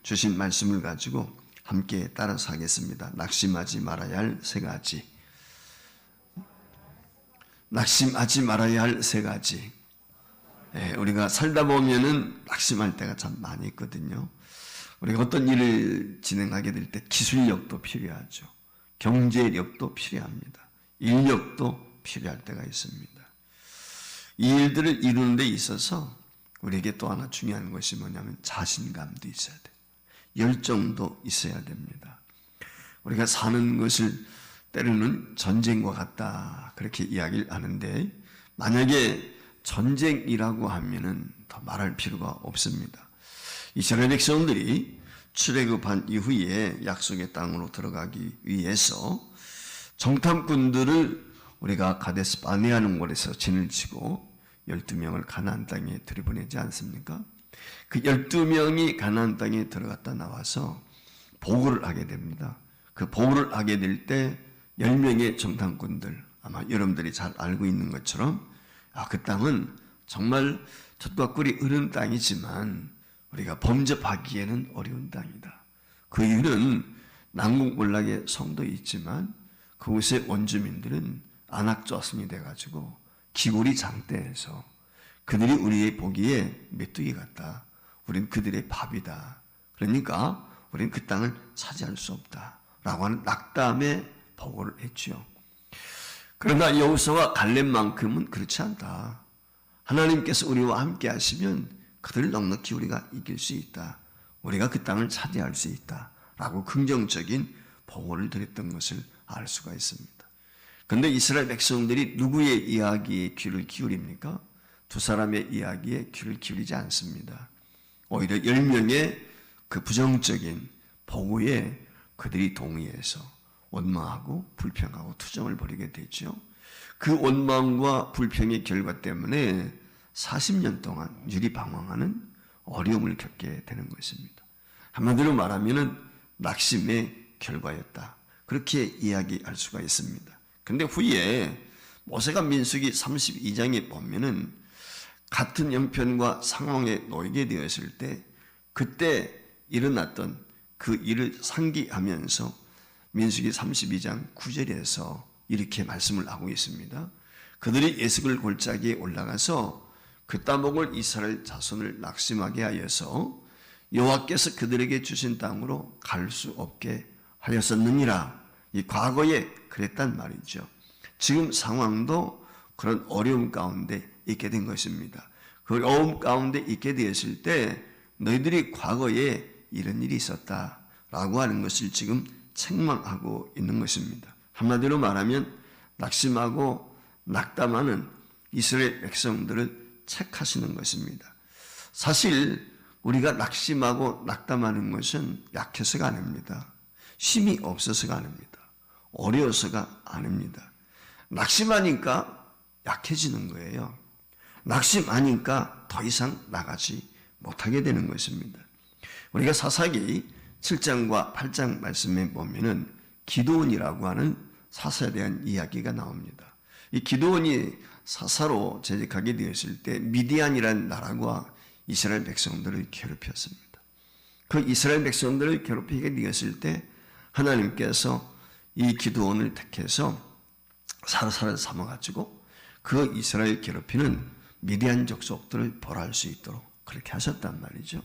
주신 말씀을 가지고 함께 따라서 하겠습니다. 낙심하지 말아야 할 세 가지. 낙심하지 말아야 할 세 가지. 우리가 살다 보면은 낙심할 때가 참 많이 있거든요. 우리가 어떤 일을 진행하게 될 때 기술력도 필요하죠. 경제력도 필요합니다. 인력도 필요할 때가 있습니다. 이 일들을 이루는 데 있어서 우리에게 또 하나 중요한 것이 뭐냐면 자신감도 있어야 돼요. 열정도 있어야 됩니다. 우리가 사는 것을 때로는 전쟁과 같다 그렇게 이야기를 하는데, 만약에 전쟁이라고 하면은 더 말할 필요가 없습니다. 이스라엘 백성들이 출애굽한 이후에 약속의 땅으로 들어가기 위해서 정탐꾼들을 우리가 가데스 바네아는 곳에서 진을 치고 12명을 가나안 땅에 들여보내지 않습니까? 그 12명이 가나안 땅에 들어갔다 나와서 보고를 하게 됩니다. 그 보고를 하게 될 때 10명의 정탐꾼들, 아마 여러분들이 잘 알고 있는 것처럼 그 땅은 정말 젖과 꿀이 흐르는 땅이지만 우리가 범접하기에는 어려운 땅이다. 그 이유는 남북몰락의 성도 있지만 그곳의 원주민들은 안악조선이 돼가지고 기골이 장대해서 그들이 우리의 보기에 메뚜기 같다. 우린 그들의 밥이다. 그러니까 우린 그 땅을 차지할 수 없다. 라고 하는 낙담의 보고를 했죠. 그러나 여호수아와 갈렙만큼은 그렇지 않다. 하나님께서 우리와 함께 하시면 그들을 넉넉히 우리가 이길 수 있다. 우리가 그 땅을 차지할 수 있다. 라고 긍정적인 보고를 드렸던 것을 알 수가 있습니다. 그런데 이스라엘 백성들이 누구의 이야기에 귀를 기울입니까? 두 사람의 이야기에 귀를 기울이지 않습니다. 오히려 10명의 그 부정적인 보고에 그들이 동의해서 원망하고 불평하고 투정을 벌이게 되죠. 그 원망과 불평의 결과 때문에 40년 동안 유리방황하는 어려움을 겪게 되는 것입니다. 한마디로 말하면 낙심의 결과였다. 그렇게 이야기할 수가 있습니다. 그런데 후에 모세가 민수기 32장에 보면은 같은 형편과 상황에 놓이게 되었을 때 그때 일어났던 그 일을 상기하면서 민수기 32장 9절에서 이렇게 말씀을 하고 있습니다. 그들이 에스골 골짜기에 올라가서 그 따먹을 이스라엘 자손을 낙심하게 하여서 여호와께서 그들에게 주신 땅으로 갈 수 없게 하였었느니라. 이 과거에 그랬단 말이죠. 지금 상황도 그런 어려움 가운데 있게 된 것입니다. 그 어려움 가운데 있게 되었을 때 너희들이 과거에 이런 일이 있었다라고 하는 것을 지금 책망하고 있는 것입니다. 한마디로 말하면 낙심하고 낙담하는 이스라엘 백성들을 책하시는 것입니다. 사실 우리가 낙심하고 낙담하는 것은 약해서가 아닙니다. 힘이 없어서가 아닙니다. 어려워서가 아닙니다. 낙심하니까 약해지는 거예요. 낙심하니까 더 이상 나가지 못하게 되는 것입니다. 우리가 사사기 7장과 8장 말씀에 보면은 기드온이라고 하는 사사에 대한 이야기가 나옵니다. 이 기드온이 사사로 재직하게 되었을 때 미디안이라는 나라가 이스라엘 백성들을 괴롭혔습니다. 그 이스라엘 백성들을 괴롭히게 되었을 때 하나님께서 이 기드온을 택해서 사르사를 삼아가지고 그 이스라엘 괴롭히는 미디안 족속들을 벌할 수 있도록 그렇게 하셨단 말이죠.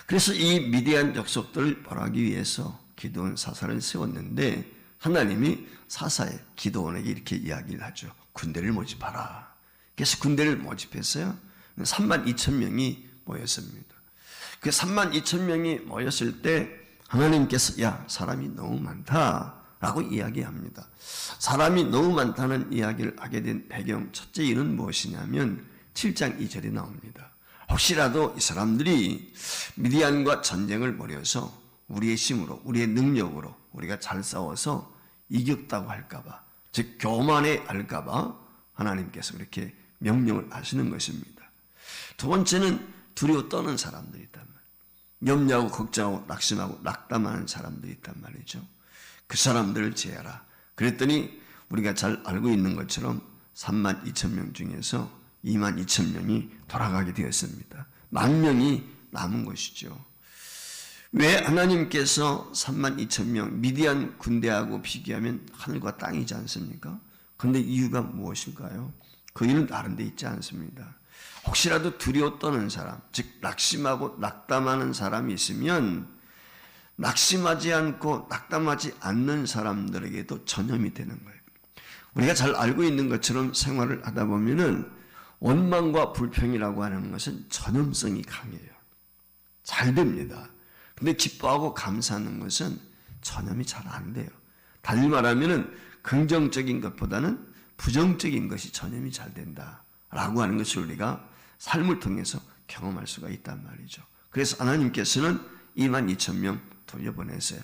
그래서 이 미디안 족속들을 벌하기 위해서 기드온 사사를 세웠는데 하나님이 사사에 기드온에게 이렇게 이야기를 하죠. 군대를 모집하라. 그래서 군대를 모집했어요. 32,000명이 모였습니다. 그 32,000명이 모였을 때 하나님께서 야 사람이 너무 많다라고 이야기합니다. 사람이 너무 많다는 이야기를 하게 된 배경 첫째 일은 무엇이냐면 7장 2절이 나옵니다. 혹시라도 이 사람들이 미디안과 전쟁을 벌여서 우리의 힘으로 우리의 능력으로 우리가 잘 싸워서 이겼다고 할까봐 즉 교만해 할까봐 하나님께서 그렇게 명령을 하시는 것입니다. 두 번째는 두려워 떠는 사람들이 있단 말이에요. 염려하고 걱정하고 낙심하고 낙담하는 사람들이 있단 말이죠. 그 사람들을 제하라. 그랬더니 우리가 잘 알고 있는 것처럼 32,000명 중에서 22,000명이 돌아가게 되었습니다. 10,000명이 남은 것이죠. 왜 하나님께서 32,000명 미디안 군대하고 비교하면 하늘과 땅이지 않습니까? 그런데 이유가 무엇일까요? 그 이유는 다른 데 있지 않습니다. 혹시라도 두려워 떠는 사람, 즉 낙심하고 낙담하는 사람이 있으면 낙심하지 않고 낙담하지 않는 사람들에게도 전염이 되는 거예요. 우리가 잘 알고 있는 것처럼 생활을 하다 보면은 원망과 불평이라고 하는 것은 전염성이 강해요. 잘 됩니다. 근데 기뻐하고 감사하는 것은 전염이 잘 안 돼요. 달리 말하면은 긍정적인 것보다는 부정적인 것이 전염이 잘 된다라고 하는 것을 우리가 삶을 통해서 경험할 수가 있단 말이죠. 그래서 하나님께서는 22,000명 돌려보내세요.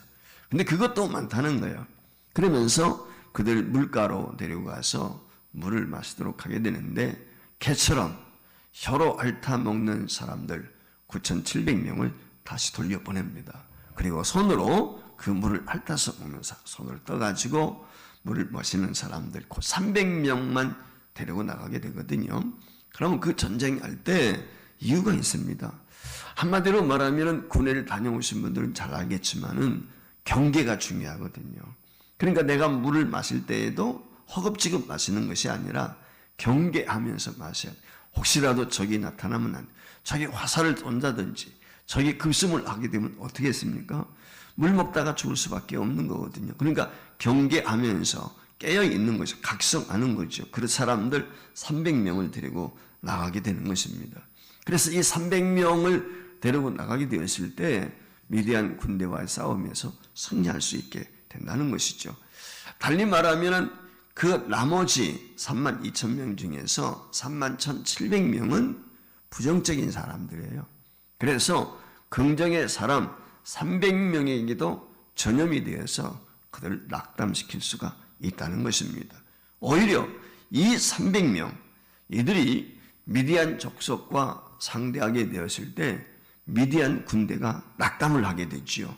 근데 그것도 많다는 거예요. 그러면서 그들 물가로 데리고 가서 물을 마시도록 하게 되는데 개처럼 혀로 핥아 먹는 사람들 9,700명을 다시 돌려보냅니다. 그리고 손으로 그 물을 핥아서 먹는 사람, 손을 떠가지고 물을 마시는 사람들 300명만 데리고 나가게 되거든요. 그러면 그 전쟁할 때 이유가 있습니다. 한마디로 말하면 군대를 다녀오신 분들은 잘 알겠지만은 경계가 중요하거든요. 그러니까 내가 물을 마실 때에도 허겁지겁 마시는 것이 아니라 경계하면서 마셔야 돼. 혹시라도 적이 나타나면 적이 화살을 쏜다든지 적이 급습을 하게 되면 어떻게 했습니까? 물 먹다가 죽을 수밖에 없는 거거든요. 그러니까 경계하면서 깨어있는 거죠. 각성하는 거죠. 그런 사람들 300명을 데리고 나가게 되는 것입니다. 그래서 이 300명을 데리고 나가게 되었을 때 미디안 군대와의 싸움에서 승리할 수 있게 된다는 것이죠. 달리 말하면 그 나머지 32,000명 중에서 31,700명은 부정적인 사람들이에요. 그래서 긍정의 사람 300명에게도 전염이 되어서 그들을 낙담시킬 수가 있다는 것입니다. 오히려 이 300명, 이들이 미디안 족속과 상대하게 되었을 때 미디안 군대가 낙담을 하게 되지요.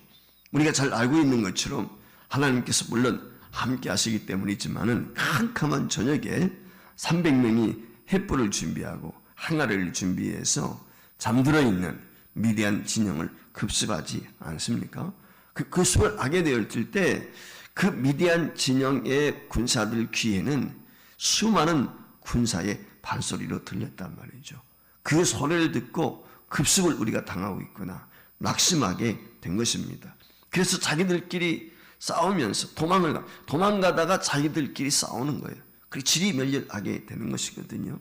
우리가 잘 알고 있는 것처럼 하나님께서 물론 함께 하시기 때문이지만은 캄캄한 저녁에 300명이 횃불을 준비하고 항아리를 준비해서 잠들어 있는 미디안 진영을 급습하지 않습니까? 그 습을 하게 되었을 때 그 미디안 진영의 군사들 귀에는 수많은 군사의 발소리로 들렸단 말이죠. 그 소리를 듣고 급습을 우리가 당하고 있구나 낙심하게 된 것입니다. 그래서 자기들끼리 싸우면서 도망가다가 자기들끼리 싸우는 거예요. 그리고 지리멸렬하게 되는 것이거든요.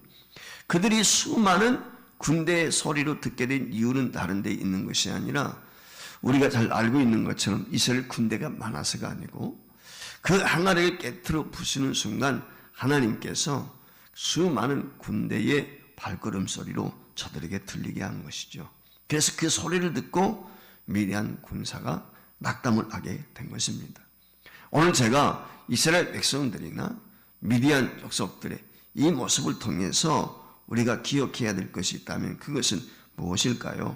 그들이 수많은 군대의 소리로 듣게 된 이유는 다른 데 있는 것이 아니라 우리가 잘 알고 있는 것처럼 이스라엘 군대가 많아서가 아니고 그 항아리를 깨트려 부수는 순간 하나님께서 수많은 군대의 발걸음 소리로 저들에게 들리게 한 것이죠. 그래서 그 소리를 듣고 미디안 군사가 낙담을 하게 된 것입니다. 오늘 제가 이스라엘 백성들이나 미디안 족속들의 이 모습을 통해서 우리가 기억해야 될 것이 있다면 그것은 무엇일까요?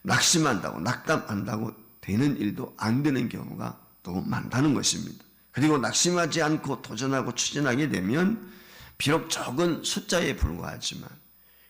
낙심한다고 낙담한다고 되는 일도 안 되는 경우가 또 많다는 것입니다. 그리고 낙심하지 않고 도전하고 추진하게 되면 비록 적은 숫자에 불과하지만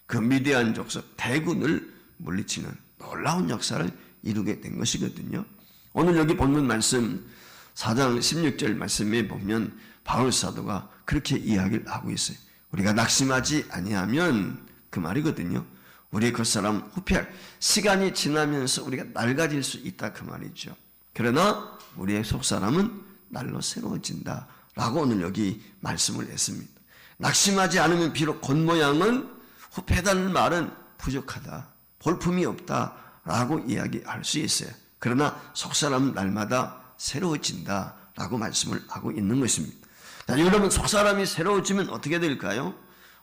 그 미디안 족속 대군을 물리치는 놀라운 역사를 이루게 된 것이거든요. 오늘 여기 본문 말씀 4장 16절 말씀에 보면 바울 사도가 그렇게 이야기를 하고 있어요. 우리가 낙심하지 아니하면 그 말이거든요. 우리의 겉사람 후패할 시간이 지나면서 우리가 낡아질 수 있다 그 말이죠. 그러나 우리의 속사람은 날로 새로워진다 라고 오늘 여기 말씀을 했습니다. 낙심하지 않으면 비록 겉모양은 후패다는 말은 부족하다, 볼품이 없다 라고 이야기할 수 있어요. 그러나 속사람은 날마다 새로워진다 라고 말씀을 하고 있는 것입니다. 자, 여러분 속사람이 새로워지면 어떻게 될까요?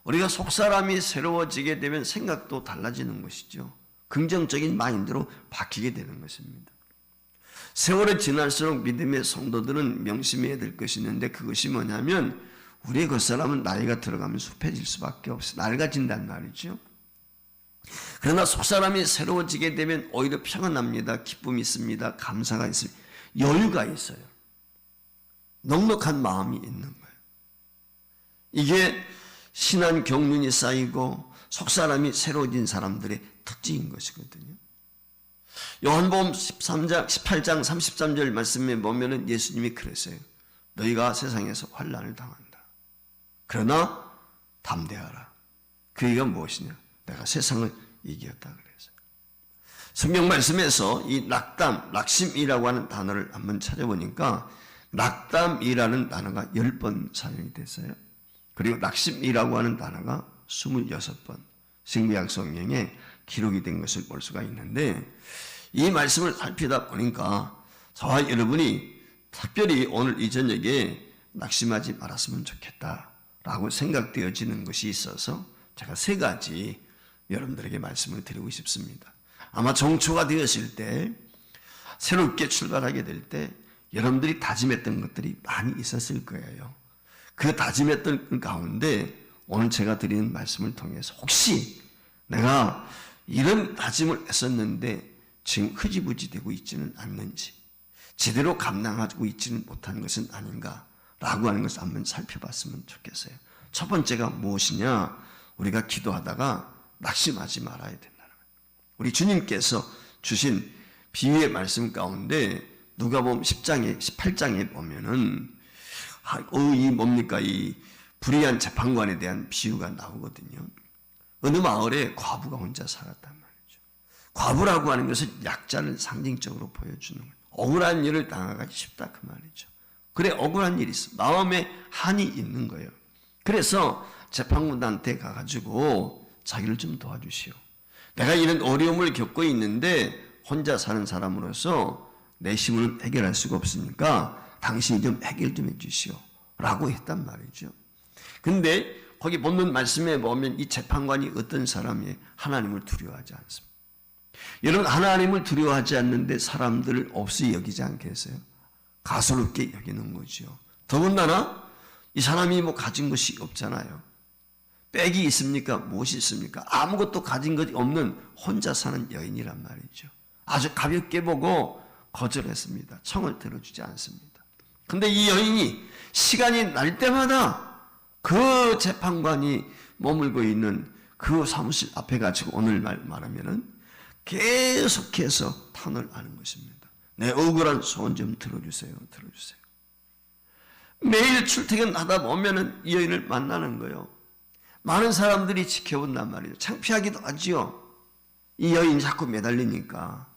우리가 속사람이 새로워지게 되면 생각도 달라지는 것이죠. 긍정적인 마인드로 바뀌게 되는 것입니다. 세월이 지날수록 믿음의 성도들은 명심해야 될 것이 있는데 그것이 뭐냐면 우리의 겉사람은 나이가 들어가면 숲해질 수밖에 없어요. 낡아진단 말이죠. 그러나 속사람이 새로워지게 되면 오히려 평안합니다. 기쁨이 있습니다. 감사가 있습니다. 여유가 있어요. 넉넉한 마음이 있는 거예요. 이게 신한 경륜이 쌓이고 속사람이 새로워진 사람들의 특징인 것이거든요. 요한복음 18장 33절 말씀에 보면은 예수님이 그랬어요. 너희가 세상에서 환난을 당한다. 그러나 담대하라. 그 얘기가 무엇이냐? 내가 세상을 이겼다 그랬어요. 성경 말씀에서 이 낙담, 낙심이라고 하는 단어를 한번 찾아보니까 낙담이라는 단어가 10번 사용이 됐어요. 그리고 낙심이라고 하는 단어가 26번 신구약 성경에 기록이 된 것을 볼 수가 있는데, 이 말씀을 살피다 보니까 저와 여러분이 특별히 오늘 이 저녁에 낙심하지 말았으면 좋겠다라고 생각되어지는 것이 있어서 제가 3가지 여러분들에게 말씀을 드리고 싶습니다. 아마 종초가 되었을 때, 새롭게 출발하게 될 때 여러분들이 다짐했던 것들이 많이 있었을 거예요. 그 다짐했던 가운데 오늘 제가 드리는 말씀을 통해서 혹시 내가 이런 다짐을 했었는데 지금 흐지부지 되고 있지는 않는지, 제대로 감당하고 있지는 못한 것은 아닌가라고 하는 것을 한번 살펴봤으면 좋겠어요. 첫 번째가 무엇이냐? 우리가 기도하다가 낙심하지 말아야 된다는 거예요. 우리 주님께서 주신 비유의 말씀 가운데 누가복음 18장에 보면은 이 뭡니까? 이 불의한 재판관에 대한 비유가 나오거든요. 어느 마을에 과부가 혼자 살았단 말이죠. 과부라고 하는 것은 약자를 상징적으로 보여주는 거예요. 억울한 일을 당하기 쉽다 그 말이죠. 그래, 억울한 일이 있어. 마음에 한이 있는 거예요. 그래서 재판관한테 가가지고 자기를 좀 도와주시오. 내가 이런 어려움을 겪고 있는데 혼자 사는 사람으로서 내 힘으로는 해결할 수가 없으니까 당신이 좀 해결 좀 해주시오 라고 했단 말이죠. 근데 거기 본문 말씀에 보면 이 재판관이 어떤 사람이에요? 하나님을 두려워하지 않습니다. 여러분, 하나님을 두려워하지 않는데 사람들을 없이 여기지 않겠어요? 가소롭게 여기는 거죠. 더군다나 이 사람이 뭐 가진 것이 없잖아요. 빽이 있습니까? 무엇이 있습니까? 아무것도 가진 것이 없는 혼자 사는 여인이란 말이죠. 아주 가볍게 보고 거절했습니다. 청을 들어주지 않습니다. 근데 이 여인이 시간이 날 때마다 그 재판관이 머물고 있는 그 사무실 앞에 가지고 오늘 말하면은 계속해서 탄을 하는 것입니다. 내 억울한 소원 좀 들어주세요. 들어주세요. 매일 출퇴근하다 보면은 이 여인을 만나는 거예요. 많은 사람들이 지켜본단 말이에요. 창피하기도 하지요. 이 여인이 자꾸 매달리니까.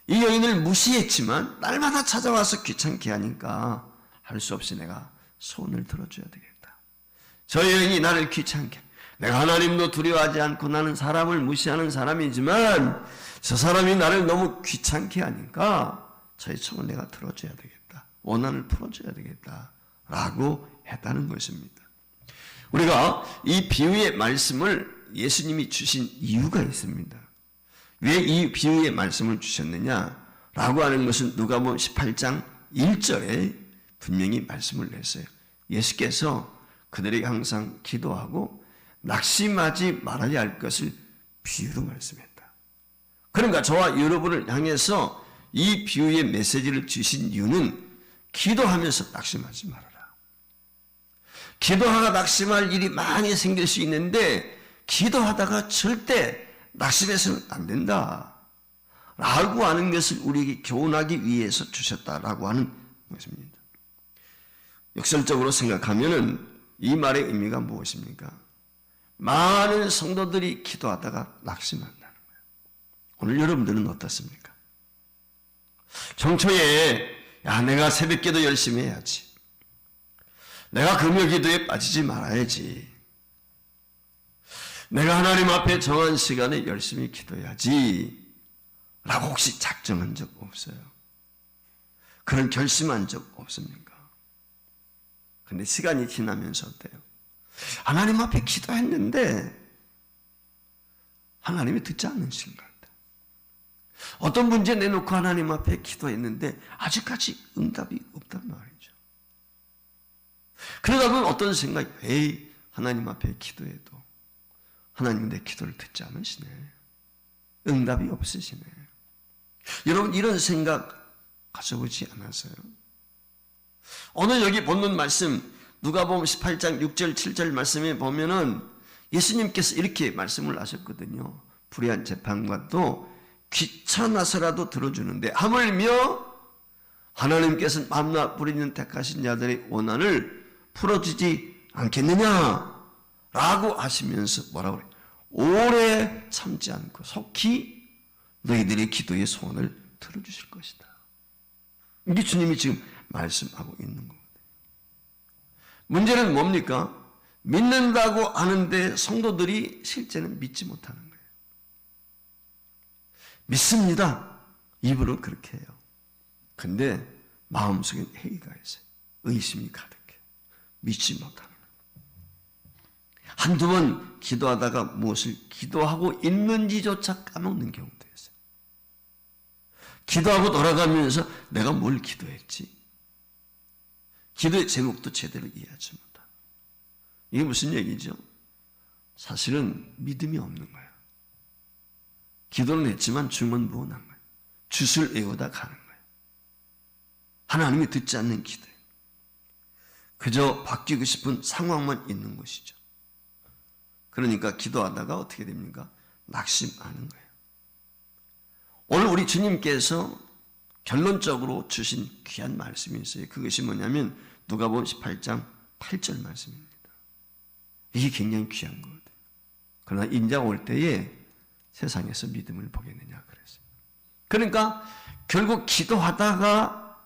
이 여인을 무시했지만 날마다 찾아와서 귀찮게 하니까 할 수 없이 내가 소원을 들어줘야 되겠다. 저 여인이 나를 귀찮게, 내가 하나님도 두려워하지 않고 나는 사람을 무시하는 사람이지만 저 사람이 나를 너무 귀찮게 하니까 저의 청을 내가 들어줘야 되겠다. 원한을 풀어줘야 되겠다 라고 했다는 것입니다. 우리가 이 비유의 말씀을 예수님이 주신 이유가 있습니다. 왜 이 비유의 말씀을 주셨느냐 라고 하는 것은 누가복음 18장 1절에 분명히 말씀을 냈어요. 예수께서 그들에게 항상 기도하고 낙심하지 말아야 할 것을 비유로 말씀했다. 그러니까 저와 여러분을 향해서 이 비유의 메시지를 주신 이유는 기도하면서 낙심하지 말아라. 기도하다가 낙심할 일이 많이 생길 수 있는데 기도하다가 절대 낙심해서는 안 된다 라고 하는 것을 우리에게 교훈하기 위해서 주셨다라고 하는 것입니다. 역설적으로 생각하면은 이 말의 의미가 무엇입니까? 많은 성도들이 기도하다가 낙심한다는 거예요. 오늘 여러분들은 어떻습니까? 정초에 내가 새벽기도 열심히 해야지, 내가 금요기도에 빠지지 말아야지, 내가 하나님 앞에 정한 시간에 열심히 기도해야지 라고 혹시 작정한 적 없어요? 그런 결심한 적 없습니까? 근데 시간이 지나면서 어때요? 하나님 앞에 기도했는데 하나님이 듣지 않으신 것 같아요. 어떤 문제 내놓고 하나님 앞에 기도했는데 아직까지 응답이 없단 말이죠. 그러다 보면 어떤 생각이, 에이, 하나님 앞에 기도해도 하나님은 내 기도를 듣지 않으시네. 응답이 없으시네. 여러분, 이런 생각 가져보지 않았어요? 오늘 여기 본문 말씀 누가복음 18장 6절 7절 말씀에 보면은 예수님께서 이렇게 말씀을 하셨거든요. 불의한 재판관도 귀찮아서라도 들어주는데 하물며 하나님께서는 만나 뿌리는 택하신 자들의 원한을 풀어주지 않겠느냐라고 하시면서 뭐라고 그래요? 오래 참지 않고 속히 너희들의 기도의 소원을 들어주실 것이다. 이게 주님이 지금 말씀하고 있는 거거든요. 문제는 뭡니까? 믿는다고 하는데 성도들이 실제는 믿지 못하는 거예요. 믿습니다. 입으로 그렇게 해요. 근데 마음속엔 회의가 있어요. 의심이 가득해요. 믿지 못하는 거예요. 한두 번 기도하다가 무엇을 기도하고 있는지조차 까먹는 경우도 있어요. 기도하고 돌아가면서 내가 뭘 기도했지? 기도의 제목도 제대로 이해하지 못하고. 이게 무슨 얘기죠? 사실은 믿음이 없는 거예요. 기도는 했지만 중언부언한 거예요. 슛을 외우다 가는 거예요. 하나님이 듣지 않는 기도예요. 그저 바뀌고 싶은 상황만 있는 것이죠. 그러니까 기도하다가 어떻게 됩니까? 낙심하는 거예요. 오늘 우리 주님께서 결론적으로 주신 귀한 말씀이 있어요. 그것이 뭐냐면 누가복음 18장 8절 말씀입니다. 이게 굉장히 귀한 거거든요. 그러나 인자가 올 때에 세상에서 믿음을 보겠느냐 그랬어요. 그러니까 결국 기도하다가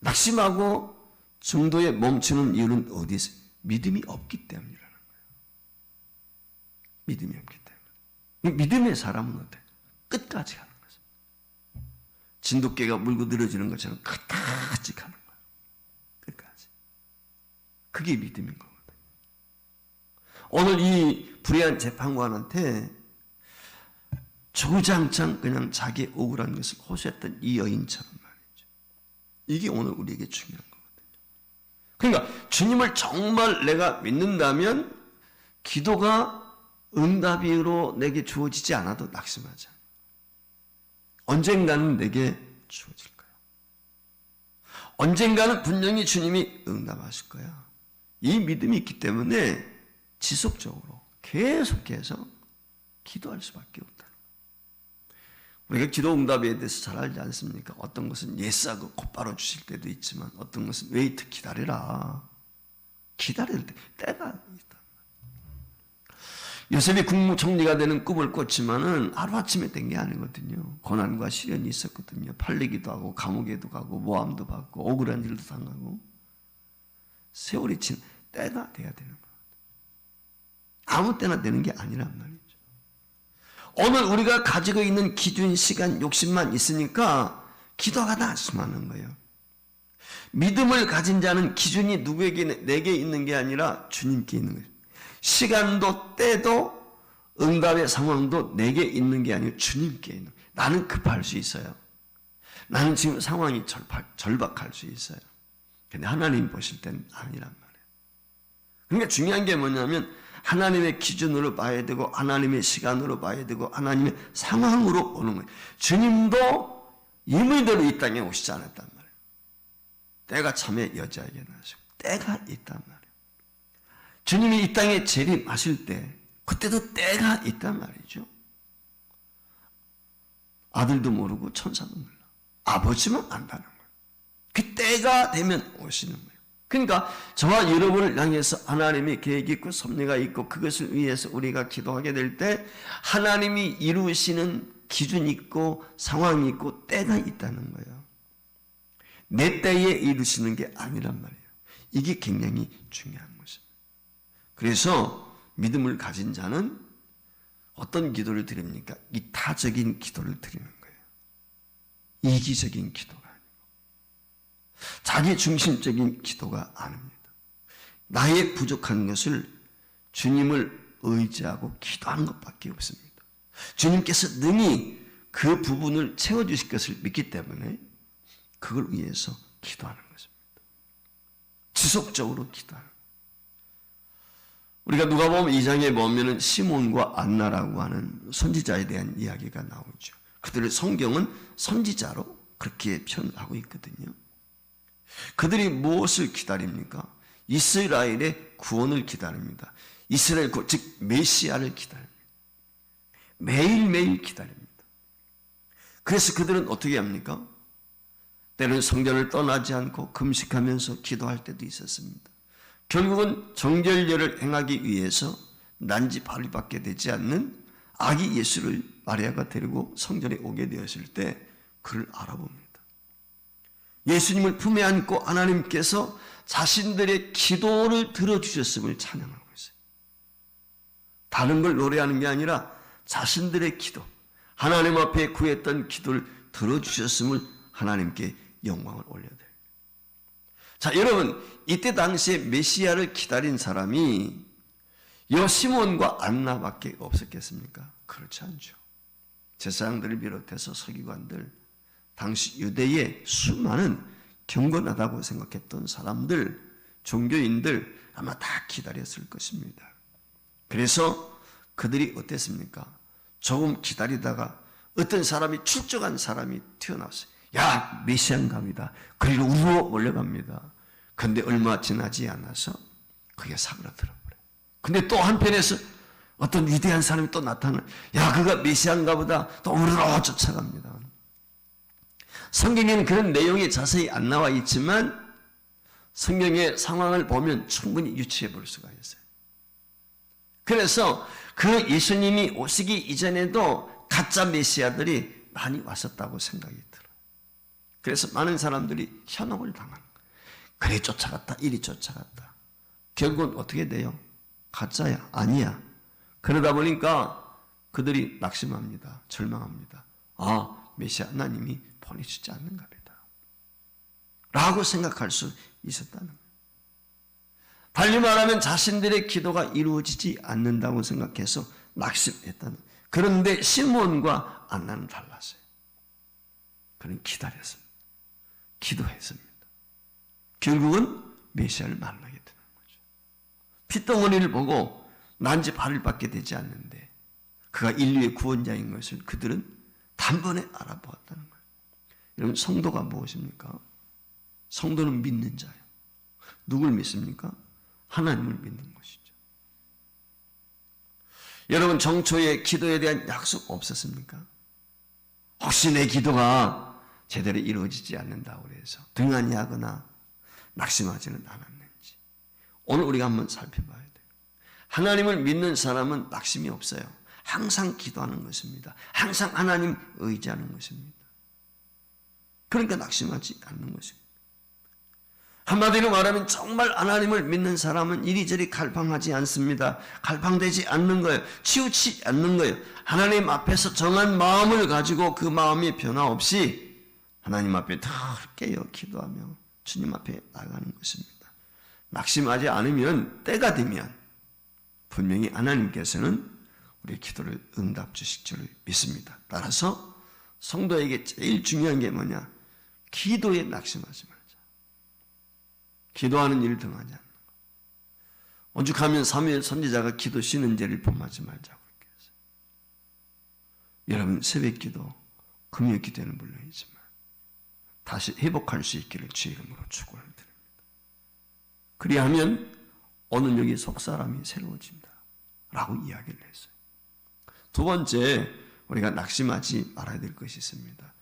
낙심하고 중도에 멈추는 이유는 어디 있어요? 믿음이 없기 때문이라는 거예요. 믿음이 없기 때문에. 믿음의 사람은 어때요? 끝까지 가는 거죠. 진돗개가 물고 늘어지는 것처럼 끝까지 가는 거예요. 끝까지. 그게 믿음인 거거든요. 오늘 이 불의한 재판관한테 주구장창 그냥 자기의 억울한 것을 호소했던 이 여인처럼 말이죠. 이게 오늘 우리에게 중요한 거거든요. 그러니까 주님을 정말 내가 믿는다면 기도가 응답으로 내게 주어지지 않아도 낙심하지 않아요. 언젠가는 내게 주어질 거야. 언젠가는 분명히 주님이 응답하실 거야. 이 믿음이 있기 때문에 지속적으로 계속해서 기도할 수밖에 없다. 우리가 기도 응답에 대해서 잘 알지 않습니까? 어떤 것은 예스하고 곧바로 주실 때도 있지만 어떤 것은 웨이트 기다리라. 기다릴 때가 있다. 요셉이 국무총리가 되는 꿈을 꿨지만은 하루아침에 된 게 아니거든요. 고난과 시련이 있었거든요. 팔리기도 하고 감옥에도 가고 모함도 받고 억울한 일도 당하고 세월이 친 때가 돼야 되는 거예요. 아무 때나 되는 게 아니란 말이죠. 오늘 우리가 가지고 있는 기준, 시간, 욕심만 있으니까 기도가 낙심하는 거예요. 믿음을 가진 자는 기준이 누구에게 내게 있는 게 아니라 주님께 있는 거예요. 시간도 때도 응답의 상황도 내게 있는 게 아니고 주님께 있는 거예요. 나는 급할 수 있어요. 나는 지금 상황이 절박할 수 있어요. 근데 하나님 보실 때는 아니란 말이에요. 그러니까 중요한 게 뭐냐면 하나님의 기준으로 봐야 되고 하나님의 시간으로 봐야 되고 하나님의 상황으로 보는 거예요. 주님도 임의대로 이 땅에 오시지 않았단 말이에요. 때가 참에 여자에게 나시고 때가 있단 말이에요. 주님이 이 땅에 재림하실 때 그때도 때가 있단 말이죠. 아들도 모르고 천사도 몰라. 아버지만 안다는 거예요. 그 때가 되면 오시는 거예요. 그러니까 저와 여러분을 향해서 하나님의 계획이 있고 섭리가 있고 그것을 위해서 우리가 기도하게 될 때 하나님이 이루시는 기준이 있고 상황이 있고 때가 있다는 거예요. 내 때에 이루시는 게 아니란 말이에요. 이게 굉장히 중요한 것입니다. 그래서 믿음을 가진 자는 어떤 기도를 드립니까? 이타적인 기도를 드리는 거예요. 이기적인 기도가 아니고 자기 중심적인 기도가 아닙니다. 나의 부족한 것을 주님을 의지하고 기도하는 것밖에 없습니다. 주님께서 능히 그 부분을 채워주실 것을 믿기 때문에 그걸 위해서 기도하는 것입니다. 지속적으로 기도하는 거예요. 우리가 누가복음 2장에 보면은 시몬과 안나라고 하는 선지자에 대한 이야기가 나오죠. 그들을 성경은 선지자로 그렇게 표현하고 있거든요. 그들이 무엇을 기다립니까? 이스라엘의 구원을 기다립니다. 이스라엘 즉 메시아를 기다립니다. 매일매일 기다립니다. 그래서 그들은 어떻게 합니까? 때로는 성전을 떠나지 않고 금식하면서 기도할 때도 있었습니다. 결국은 정결례를 행하기 위해서 난지 발을받게 되지 않는 아기 예수를 마리아가 데리고 성전에 오게 되었을 때 그를 알아봅니다. 예수님을 품에 안고 하나님께서 자신들의 기도를 들어주셨음을 찬양하고 있어요. 다른 걸 노래하는 게 아니라 자신들의 기도, 하나님 앞에 구했던 기도를 들어주셨음을 하나님께 영광을 올려드립니다. 자, 여러분, 이때 당시에 메시아를 기다린 사람이 시몬과 안나밖에 없었겠습니까? 그렇지 않죠. 제사장들을 비롯해서 서기관들, 당시 유대의 수많은 경건하다고 생각했던 사람들, 종교인들 아마 다 기다렸을 것입니다. 그래서 그들이 어땠습니까? 조금 기다리다가 어떤 사람이 출정한 사람이 튀어나왔어요. 야, 메시아인갑니다. 그리고 우르르 몰려갑니다. 그런데 얼마 지나지 않아서 그게 사그라들어버려요. 근데 또 한편에서 어떤 위대한 사람이 또 나타나요. 야, 그가 메시아인가 보다. 또 우르르 쫓아갑니다. 성경에는 그런 내용이 자세히 안 나와 있지만 성경의 상황을 보면 충분히 유추해 볼 수가 있어요. 그래서 그 예수님이 오시기 이전에도 가짜 메시아들이 많이 왔었다고 생각이 들어요. 그래서 많은 사람들이 현혹을 당하는 거예요. 그래 쫓아갔다, 이리 쫓아갔다. 결국은 어떻게 돼요? 가짜야, 아니야. 그러다 보니까 그들이 낙심합니다. 절망합니다. 아, 메시아 하나님이 보내주지 않는가 보다 라고 생각할 수 있었다는 거예요. 달리 말하면 자신들의 기도가 이루어지지 않는다고 생각해서 낙심했다는 거예요. 그런데 시몬과 안나는 달랐어요. 그는 기다렸습니다. 기도했습니다. 결국은 메시아를 만나게 되는 거죠. 핏덩어리를 보고 난지 발을 받게 되지 않는데 그가 인류의 구원자인 것을 그들은 단번에 알아보았다는 거예요. 여러분, 성도가 무엇입니까? 성도는 믿는 자예요. 누굴 믿습니까? 하나님을 믿는 것이죠. 여러분, 정초에 기도에 대한 약속 없었습니까? 혹시 내 기도가 제대로 이루어지지 않는다고 해서 등한히 하거나 낙심하지는 않았는지 오늘 우리가 한번 살펴봐야 돼요. 하나님을 믿는 사람은 낙심이 없어요. 항상 기도하는 것입니다. 항상 하나님 의지하는 것입니다. 그러니까 낙심하지 않는 것입니다. 한마디로 말하면 정말 하나님을 믿는 사람은 이리저리 갈팡하지 않습니다. 갈팡되지 않는 거예요. 치우치지 않는 거예요. 하나님 앞에서 정한 마음을 가지고 그 마음이 변화 없이 하나님 앞에 더 깨어 기도하며 주님 앞에 나가는 것입니다. 낙심하지 않으면 때가 되면 분명히 하나님께서는 우리의 기도를 응답 주실 줄 믿습니다. 따라서 성도에게 제일 중요한 게 뭐냐? 기도에 낙심하지 말자. 기도하는 일을 등하지 않는 것. 오죽하면 사무엘 선지자가 기도 쉬는 죄를 범하지 말자고 그렇게 했어요. 여러분, 새벽 기도, 금요 기도는 물론이지만 다시 회복할 수 있기를 주의 이름으로 축원을 드립니다. 그리하면 오늘 여기 속 사람이 새로워진다 라고 이야기를 했어요. 두 번째, 우리가 낙심하지 말아야 될 것이 있습니다.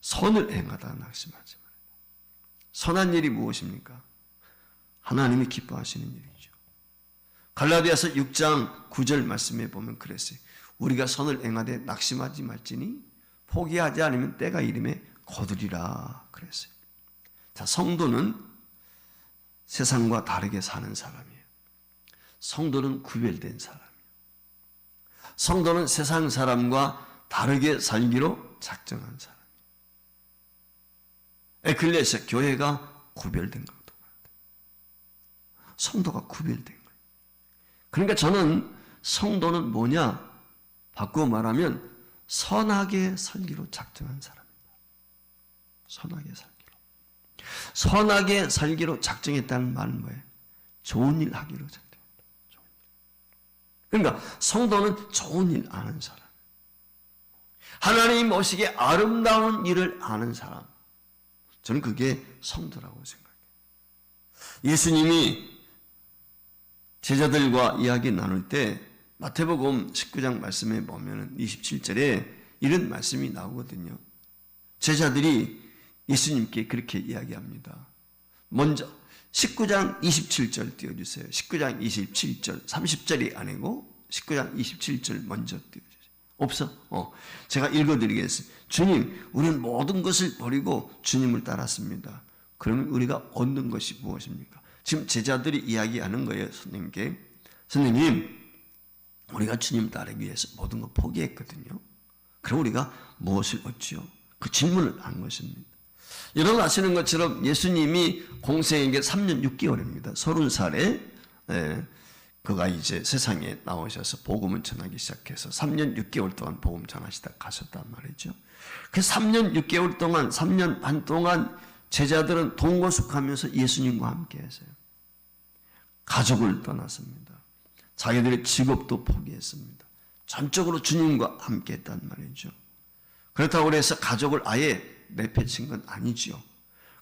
선을 행하다가 낙심하지 말아야 돼요. 선한 일이 무엇입니까? 하나님이 기뻐하시는 일이죠. 갈라디아서 6장 9절 말씀에 보면 그랬어요. 우리가 선을 행하되 낙심하지 말지니 포기하지 않으면 때가 이름에 거두리라 그랬어요. 자, 성도는 세상과 다르게 사는 사람이에요. 성도는 구별된 사람이에요. 성도는 세상 사람과 다르게 살기로 작정한 사람이에요. 에클레시아, 교회가 구별된 것도 같아요. 성도가 구별된 거예요. 그러니까 저는 성도는 뭐냐? 바꾸어 말하면 선하게 살기로 작정한 사람입니다. 선하게 살기로. 선하게 살기로 작정했다는 말은 뭐예요? 좋은 일 하기로 작정했다. 좋은 일. 그러니까 성도는 좋은 일 아는 사람. 하나님 오시기에 아름다운 일을 아는 사람. 저는 그게 성도라고 생각해요. 예수님이 제자들과 이야기 나눌 때 마태복음 19장 말씀에 보면 27절에 이런 말씀이 나오거든요. 제자들이 예수님께 그렇게 이야기합니다. 먼저 19장 27절 띄워주세요. 19장 27절, 30절이 아니고 19장 27절 먼저 띄워주세요. 없어? 제가 읽어드리겠습니다. 주님, 우리는 모든 것을 버리고 주님을 따랐습니다. 그러면 우리가 얻는 것이 무엇입니까? 지금 제자들이 이야기하는 거예요. 선생님께. 선생님, 우리가 주님 따르기 위해서 모든 걸 포기했거든요. 그럼 우리가 무엇을 얻지요? 그 질문을 한 것입니다. 여러분 아시는 것처럼 예수님이 공생에게 3년 6개월입니다. 30살에 그가 이제 세상에 나오셔서 복음을 전하기 시작해서 3년 6개월 동안 복음 전하시다 가셨단 말이죠. 그 3년 6개월 동안 3년 반 동안 제자들은 동거숙하면서 예수님과 함께 했어요. 가족을 떠났습니다. 자기들의 직업도 포기했습니다. 전적으로 주님과 함께 했단 말이죠. 그렇다고 해서 가족을 아예 내팽친 건 아니죠.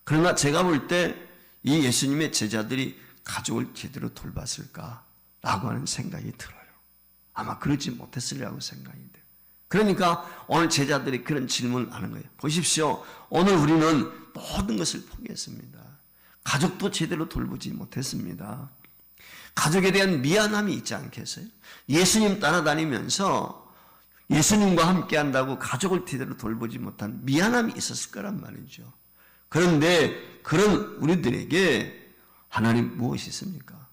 그러나 제가 볼 때 이 예수님의 제자들이 가족을 제대로 돌봤을까라고 하는 생각이 들어요. 아마 그러지 못했으리라고 생각이 돼요. 그러니까 오늘 제자들이 그런 질문을 하는 거예요. 보십시오. 오늘 우리는 모든 것을 포기했습니다. 가족도 제대로 돌보지 못했습니다. 가족에 대한 미안함이 있지 않겠어요? 예수님 따라다니면서 예수님과 함께 한다고 가족을 제대로 돌보지 못한 미안함이 있었을 거란 말이죠. 그런데 그런 우리들에게 하나님 무엇이 있습니까?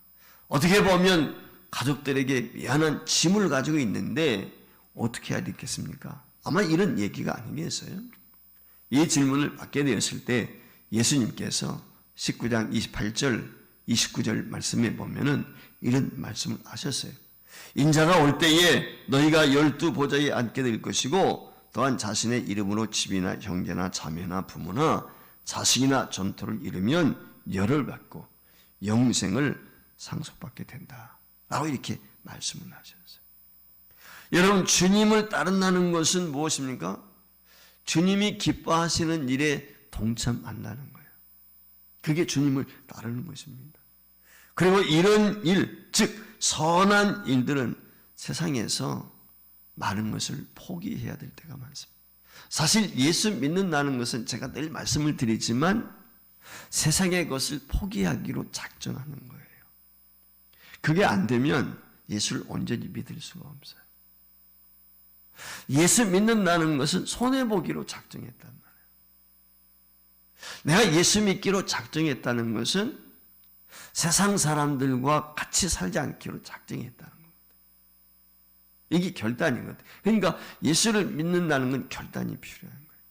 어떻게 보면 가족들에게 미안한 짐을 가지고 있는데 어떻게 해야 되겠습니까? 아마 이런 얘기가 아니겠어요? 이 질문을 받게 되었을 때 예수님께서 19장 28절, 29절 말씀에 보면은 이런 말씀을 하셨어요. 인자가 올 때에 너희가 12보좌에 앉게 될 것이고 또한 자신의 이름으로 집이나 형제나 자매나 부모나 자식이나 전토를 이루면 열을 받고 영생을 상속받게 된다 라고 이렇게 말씀을 하셨어요. 여러분 주님을 따른다는 것은 무엇입니까? 주님이 기뻐하시는 일에 동참한다는 거예요. 그게 주님을 따르는 것입니다. 그리고 이런 일, 즉 선한 일들은 세상에서 많은 것을 포기해야 될 때가 많습니다. 사실 예수 믿는다는 것은 제가 늘 말씀을 드리지만 세상의 것을 포기하기로 작정하는 거예요. 그게 안 되면 예수를 온전히 믿을 수가 없어요. 예수 믿는다는 것은 손해보기로 작정했단 말이에요. 내가 예수 믿기로 작정했다는 것은 세상 사람들과 같이 살지 않기로 작정했다는 겁니다. 이게 결단인 것 같아요. 그러니까 예수를 믿는다는 건 결단이 필요한 거예요.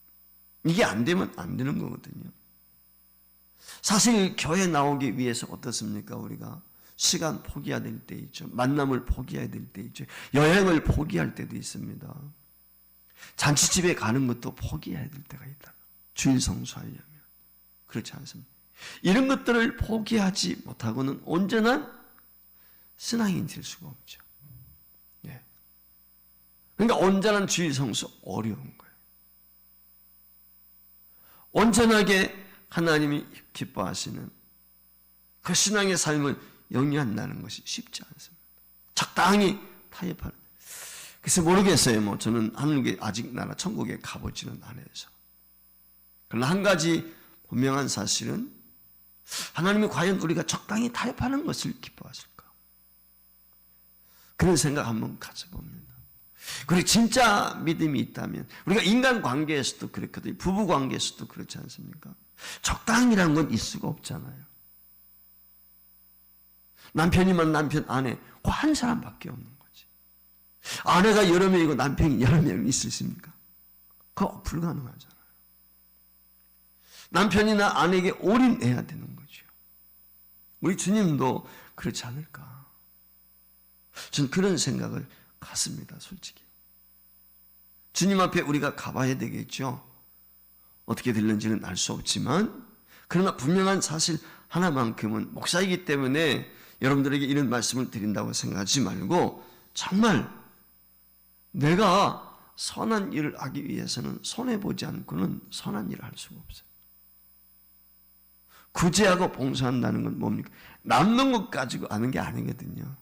이게 안 되면 안 되는 거거든요. 사실 교회 나오기 위해서 어떻습니까? 우리가 시간 포기해야 될 때 있죠. 만남을 포기해야 될 때 있죠. 여행을 포기할 때도 있습니다. 잔치집에 가는 것도 포기해야 될 때가 있다. 주일 성수하려면. 그렇지 않습니다. 이런 것들을 포기하지 못하고는 온전한 신앙인 될 수가 없죠. 예. 그러니까 온전한 주일 성수 어려운 거예요. 온전하게 하나님이 기뻐하시는 그 신앙의 삶을 영위한다는 것이 쉽지 않습니다. 적당히 타협하는. 그래서 모르겠어요. 저는 하늘에 아직 나라 천국에 가보지는 않아서. 그러나 한 가지 분명한 사실은 하나님이 과연 우리가 적당히 타협하는 것을 기뻐하실까? 그런 생각 한번 가져봅니다. 그리고 진짜 믿음이 있다면 우리가 인간 관계에서도 그렇거든요. 부부 관계에서도 그렇지 않습니까? 적당이라는 건 있을 수가 없잖아요. 남편이면 남편, 아내 그 한 사람밖에 없는 거지. 아내가 여러 명이고 남편이 여러 명 있으십니까? 그거 불가능하잖아요. 남편이나 아내에게 올인해야 되는 거죠. 우리 주님도 그렇지 않을까? 저는 그런 생각을 갖습니다. 솔직히. 주님 앞에 우리가 가봐야 되겠죠. 어떻게 될는지는 알 수 없지만 그러나 분명한 사실 하나만큼은 목사이기 때문에 여러분들에게 이런 말씀을 드린다고 생각하지 말고 정말 내가 선한 일을 하기 위해서는 손해보지 않고는 선한 일을 할 수가 없어요. 구제하고 봉사한다는 건 뭡니까? 남는 것 가지고 하는 게 아니거든요.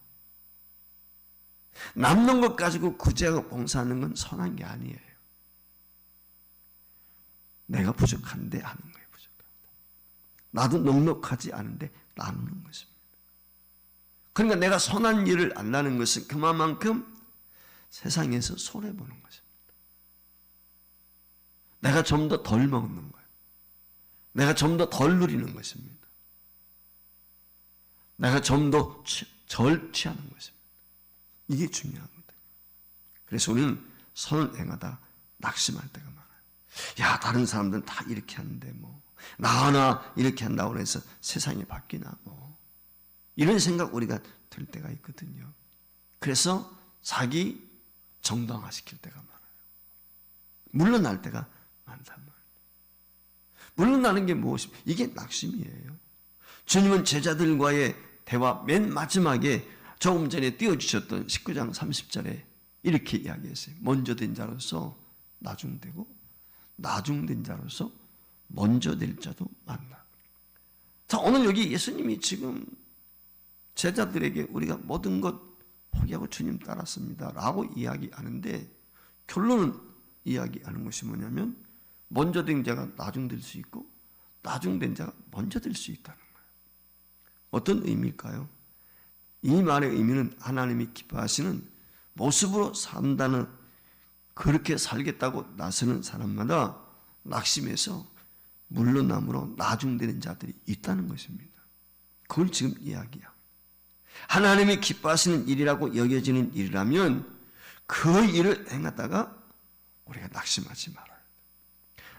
남는 것 가지고 구제하고 봉사하는 건 선한 게 아니에요. 내가 부족한데 하는 거예요. 부족한데. 나도 넉넉하지 않은데 나누는 것입니다. 그러니까 내가 선한 일을 안다는 것은 그만큼 세상에서 손해보는 것입니다. 내가 좀 더 덜 먹는 거예요. 내가 좀 더 덜 누리는 것입니다. 내가 좀 더 덜 취하는 것입니다. 이게 중요하거든요. 그래서 우리는 선을 행하다 낙심할 때가 많아요. 야, 다른 사람들은 다 이렇게 하는데 뭐 나 하나 이렇게 한다고 해서 세상이 바뀌나 뭐 이런 생각 우리가 들 때가 있거든요. 그래서 자기 정당화시킬 때가 많아요. 물러날 때가 많단 말이에요. 물러나는 게 무엇입니까? 이게 낙심이에요. 주님은 제자들과의 대화 맨 마지막에 조금 전에 띄워주셨던 19장 30절에 이렇게 이야기했어요. 먼저 된 자로서 나중되고 나중된 자로서 먼저 될 자도 많다. 자, 오늘 여기 예수님이 지금 제자들에게 우리가 모든 것 포기하고 주님 따랐습니다 라고 이야기하는데 결론은 이야기하는 것이 뭐냐면 먼저 된 자가 나중될 수 있고 나중된 자가 먼저 될 수 있다는 거예요. 어떤 의미일까요? 이 말의 의미는 하나님이 기뻐하시는 모습으로 산다는, 그렇게 살겠다고 나서는 사람마다 낙심해서 물러남으로 나중되는 자들이 있다는 것입니다. 그걸 지금 이야기야. 하나님이 기뻐하시는 일이라고 여겨지는 일이라면 그 일을 행하다가 우리가 낙심하지 말아요.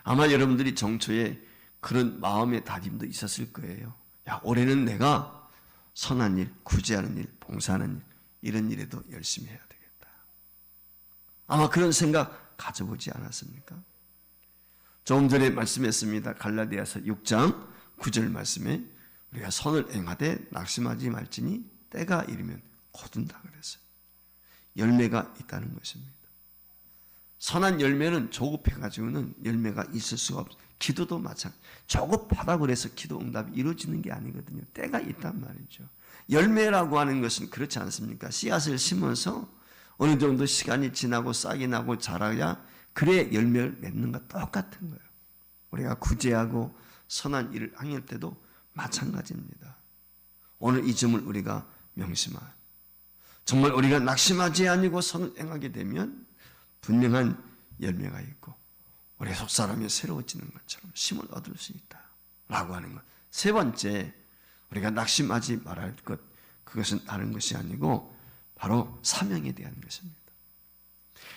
아마 여러분들이 정초에 그런 마음의 다짐도 있었을 거예요. 야, 올해는 내가 선한 일, 구제하는 일, 봉사하는 일, 이런 일에도 열심히 해야 되겠다. 아마 그런 생각 가져보지 않았습니까? 조금 전에 말씀했습니다. 갈라디아서 6장 9절 말씀에 우리가 선을 행하되 낙심하지 말지니 때가 이르면 거둔다 그랬어요. 열매가 있다는 것입니다. 선한 열매는 조급해가지고는 열매가 있을 수가 없어요. 기도도 마찬가지. 조급하다고 해서 기도 응답이 이루어지는 게 아니거든요. 때가 있단 말이죠. 열매라고 하는 것은 그렇지 않습니까? 씨앗을 심어서 어느 정도 시간이 지나고 싹이 나고 자라야 그래 열매를 맺는 것 똑같은 거예요. 우리가 구제하고 선한 일을 행할 때도 마찬가지입니다. 오늘 이 점을 우리가 명심하여 정말 우리가 낙심하지 아니고 선을 행하게 되면 분명한 열매가 있고 우리 속사람이 새로워지는 것처럼 힘을 얻을 수 있다라고 하는 것. 세 번째, 우리가 낙심하지 말아야 할 것, 그것은 다른 것이 아니고 바로 사명에 대한 것입니다.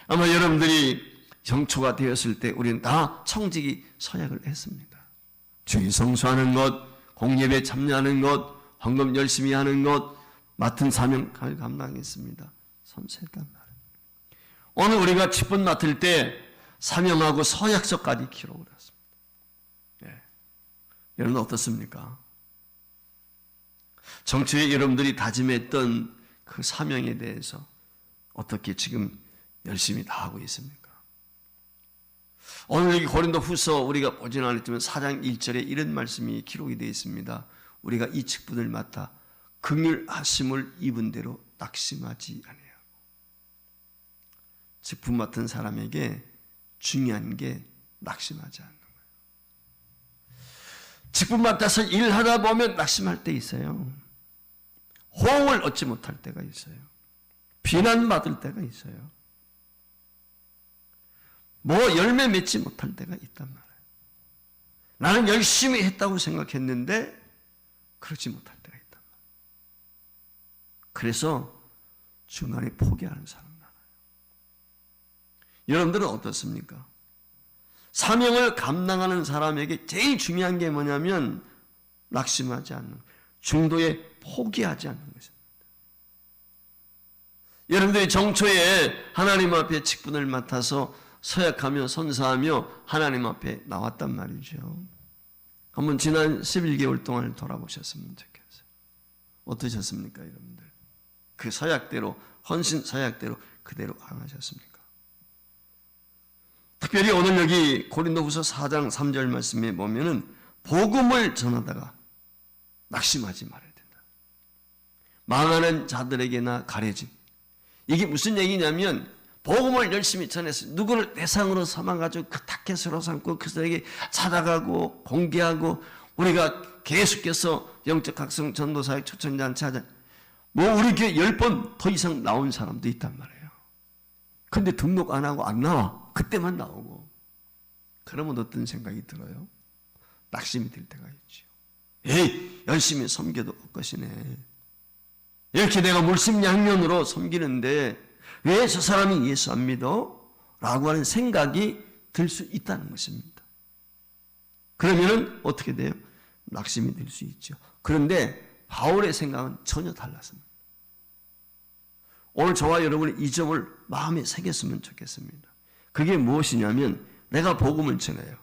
아마 여러분들이 정초가 되었을 때 우리는 다 청지기 서약을 했습니다. 주의 성수하는 것, 공예배에 참여하는 것, 헌금 열심히 하는 것, 맡은 사명 감당했습니다. 선서했단 말이에요. 오늘 우리가 직분 맡을 때 사명하고 서약서까지 기록을 했습니다. 네. 여러분 어떻습니까? 정초에 여러분들이 다짐했던 그 사명에 대해서 어떻게 지금 열심히 다 하고 있습니까? 오늘 여기 고린도후서 우리가 보진 않았지만 4장 1절에 이런 말씀이 기록이 되어 있습니다. 우리가 이 직분을 맡아 긍휼하심을 입은 대로 낙심하지 아니하고. 직분 맡은 사람에게 중요한 게 낙심하지 않는 거예요. 직분 맡아서 일하다 보면 낙심할 때 있어요. 호응을 얻지 못할 때가 있어요. 비난받을 때가 있어요. 뭐 열매 맺지 못할 때가 있단 말이에요. 나는 열심히 했다고 생각했는데 그렇지 못할 때가 있단 말이에요. 그래서 중간에 포기하는 사람 많아요. 여러분들은 어떻습니까? 사명을 감당하는 사람에게 제일 중요한 게 뭐냐면 낙심하지 않는, 중도에 포기하지 않는 것입니다. 여러분들이 정초에 하나님 앞에 직분을 맡아서 서약하며 선사하며 하나님 앞에 나왔단 말이죠. 한번 지난 11개월 동안 돌아보셨으면 좋겠어요. 어떠셨습니까, 여러분들? 그 서약대로, 헌신 서약대로 그대로 행하셨습니까? 특별히 오늘 여기 고린도후서 4장 3절 말씀에 보면은 복음을 전하다가 낙심하지 말아야 된다. 망하는 자들에게나 가려진. 이게 무슨 얘기냐면 복음을 열심히 전해서 누구를 대상으로 삼아가지고 그 타켓으로 삼고 그들에게 찾아가고 공개하고 우리가 계속해서 영적 학성 전도사역 초청자한테 찾아 우리 교회 10번 더 이상 나온 사람도 있단 말이에요. 근데 등록 안 하고 안 나와. 그때만 나오고. 그러면 어떤 생각이 들어요? 낙심이 들 때가 있죠. 에이, 열심히 섬겨도 헛것이네. 이렇게 내가 물심양면으로 섬기는데 왜 저 사람이 예수 안 믿어? 라고 하는 생각이 들 수 있다는 것입니다. 그러면 어떻게 돼요? 낙심이 들 수 있죠. 그런데 바울의 생각은 전혀 달랐습니다. 오늘 저와 여러분이 이 점을 마음에 새겼으면 좋겠습니다. 그게 무엇이냐면 내가 복음을 전해요.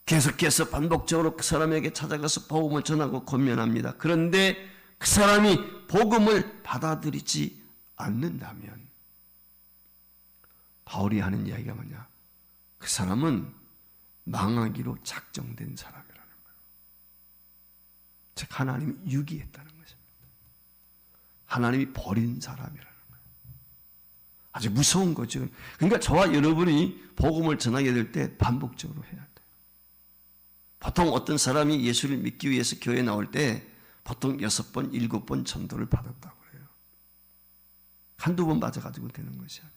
계속해서 반복적으로 그 사람에게 찾아가서 복음을 전하고 권면합니다. 그런데 그 사람이 복음을 받아들이지 않는다면 바울이 하는 이야기가 뭐냐? 그 사람은 망하기로 작정된 사람이라는 거예요. 즉 하나님이 유기했다는 것입니다. 하나님이 버린 사람이라는 거예요. 아주 무서운 거죠. 그러니까 저와 여러분이 복음을 전하게 될 때 반복적으로 해야 돼요. 보통 어떤 사람이 예수를 믿기 위해서 교회에 나올 때 보통 6번, 7번 전도를 받았다고 그래요. 한두 번 맞아가지고 되는 것이 아니라.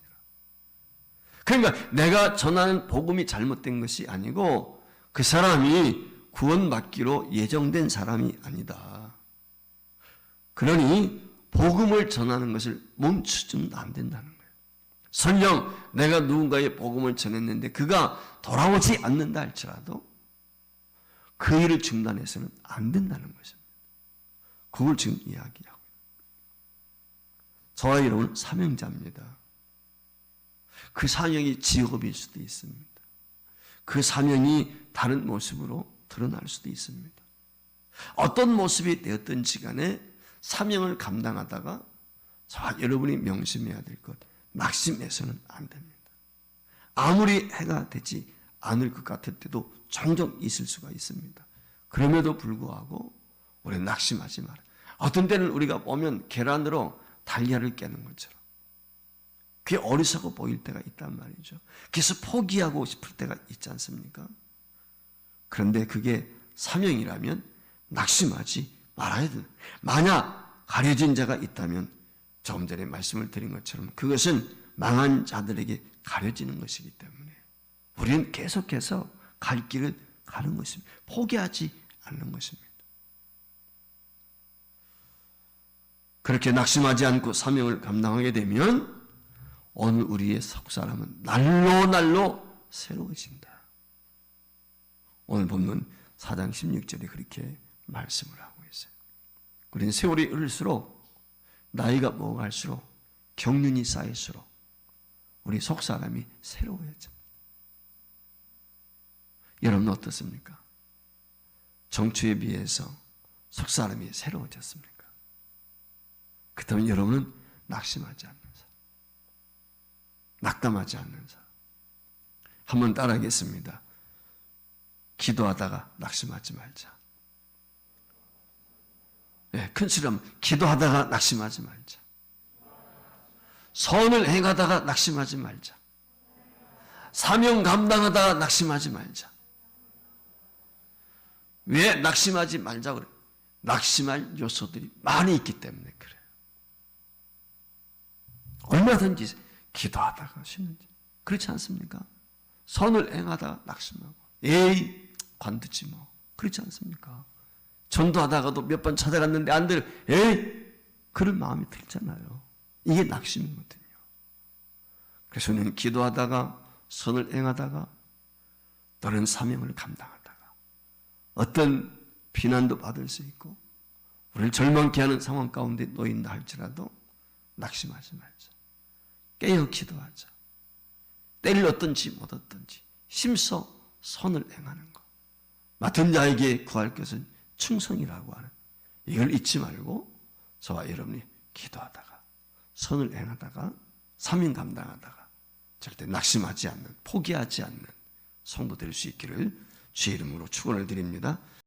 그러니까 내가 전하는 복음이 잘못된 것이 아니고 그 사람이 구원받기로 예정된 사람이 아니다. 그러니 복음을 전하는 것을 멈추면 안 된다는 거예요. 설령 내가 누군가의 복음을 전했는데 그가 돌아오지 않는다 할지라도 그 일을 중단해서는 안 된다는 것입니다. 그걸 지금 이야기하고 저와 여러분 사명자입니다. 그 사명이 직업일 수도 있습니다. 그 사명이 다른 모습으로 드러날 수도 있습니다. 어떤 모습이 되었든지 간에 사명을 감당하다가 저와 여러분이 명심해야 될 것, 낙심해서는 안 됩니다. 아무리 해가 되지 않을 것 같을 때도 종종 있을 수가 있습니다. 그럼에도 불구하고 우리는 낙심하지 마라. 어떤 때는 우리가 보면 계란으로 달걀을 깨는 것처럼 그게 어리석어 보일 때가 있단 말이죠. 그래서 포기하고 싶을 때가 있지 않습니까? 그런데 그게 사명이라면 낙심하지 말아야 된다. 만약 가려진 자가 있다면 조금 전에 말씀을 드린 것처럼 그것은 망한 자들에게 가려지는 것이기 때문에 우리는 계속해서 갈 길을 가는 것입니다. 포기하지 않는 것입니다. 그렇게 낙심하지 않고 사명을 감당하게 되면 오늘 우리의 속사람은 날로 새로워진다. 오늘 본문 4장 16절에 그렇게 말씀을 하고 있어요. 우리는 세월이 흐를수록 나이가 먹어갈수록 경륜이 쌓일수록 우리 속사람이 새로워져요. 여러분 어떻습니까? 정초에 비해서 속사람이 새로워졌습니까? 그렇다면 여러분은 낙심하지 않는 사람, 낙담하지 않는 사람. 한번 따라하겠습니다. 기도하다가 낙심하지 말자. 네, 큰 소리로 하면 기도하다가 낙심하지 말자. 선을 행하다가 낙심하지 말자. 사명 감당하다가 낙심하지 말자. 왜 낙심하지 말자 그래? 낙심할 요소들이 많이 있기 때문에 그래요. 얼마든지 기도하다가 쉬는지 그렇지 않습니까? 선을 행하다가 낙심하고 에이 관두지 뭐 그렇지 않습니까? 전도하다가도 몇 번 찾아갔는데 안 돼. 에이 그런 마음이 들잖아요. 이게 낙심이거든요. 그래서 우리는 기도하다가 선을 행하다가 또는 사명을 감당하다가 어떤 비난도 받을 수 있고 우리를 절망케 하는 상황 가운데 놓인다 할지라도 낙심하지 말자. 깨어 기도하자. 때를 얻든지 못 얻든지 힘써 선을 행하는 것. 맡은 자에게 구할 것은 충성이라고 하는 이걸 잊지 말고 저와 여러분이 기도하다가 선을 행하다가 사명 감당하다가 절대 낙심하지 않는 포기하지 않는 성도 될 수 있기를 주의 이름으로 축원을 드립니다.